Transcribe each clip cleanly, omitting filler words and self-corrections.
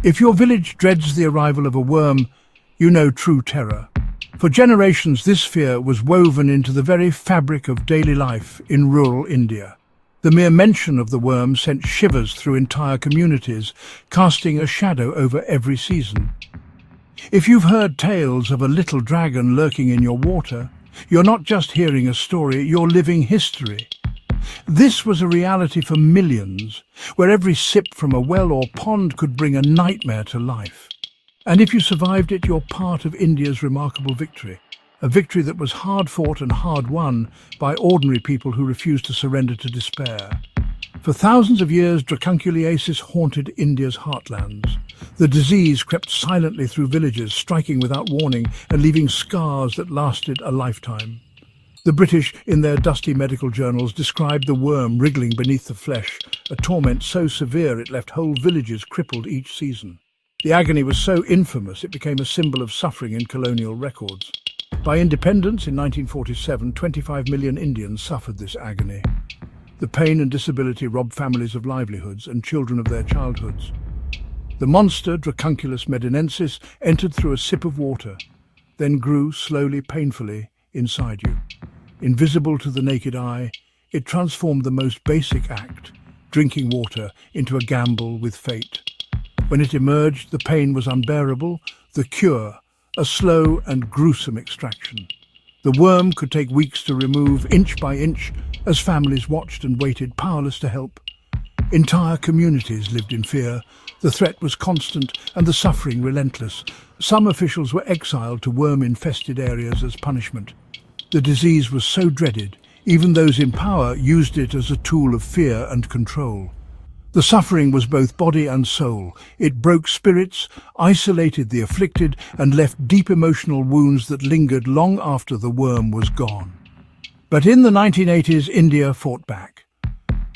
If your village dreads the arrival of a worm, you know true terror. For generations, this fear was woven into the very fabric of daily life in rural India. The mere mention of the worm sent shivers through entire communities, casting a shadow over every season. If you've heard tales of a little dragon lurking in your water, you're not just hearing a story, you're living history. This was a reality for millions, where every sip from a well or pond could bring a nightmare to life. And if you survived it, you're part of India's remarkable victory. A victory that was hard fought and hard won by ordinary people who refused to surrender to despair. For thousands of years, Drancunculus haunted India's heartlands. The disease crept silently through villages, striking without warning and leaving scars that lasted a lifetime. The British, in their dusty medical journals, described the worm wriggling beneath the flesh, a torment so severe it left whole villages crippled each season. The agony was so infamous it became a symbol of suffering in colonial records. By independence in 1947, 25 million Indians suffered this agony. The pain and disability robbed families of livelihoods and children of their childhoods. The monster, Drancunculus medinensis, entered through a sip of water, then grew slowly, painfully, inside you. Invisible to the naked eye, it transformed the most basic act, drinking water, into a gamble with fate. When it emerged, the pain was unbearable, the cure, a slow and gruesome extraction. The worm could take weeks to remove, inch by inch, as families watched and waited, powerless to help. Entire communities lived in fear. The threat was constant and the suffering relentless. Some officials were exiled to worm-infested areas as punishment. The disease was so dreaded, even those in power used it as a tool of fear and control. The suffering was both body and soul. It broke spirits, isolated the afflicted, and left deep emotional wounds that lingered long after the worm was gone. But in the 1980s, India fought back.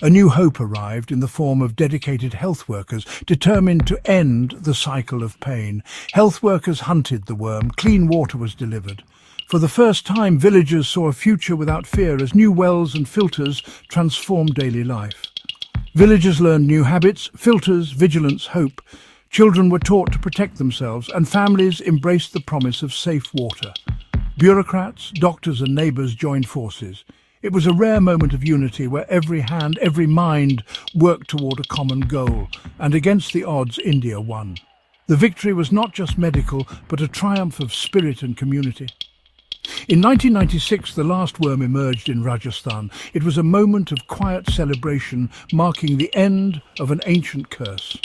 A new hope arrived in the form of dedicated health workers determined to end the cycle of pain. Health workers hunted the worm, clean water was delivered. For the first time, villagers saw a future without fear as new wells and filters transformed daily life. Villagers learned new habits, filters, vigilance, hope. Children were taught to protect themselves, and families embraced the promise of safe water. Bureaucrats, doctors and neighbours joined forces. It was a rare moment of unity where every hand, every mind worked toward a common goal, and against the odds, India won. The victory was not just medical, but a triumph of spirit and community. In 1996, the last worm emerged in Rajasthan. It was a moment of quiet celebration, marking the end of an ancient curse.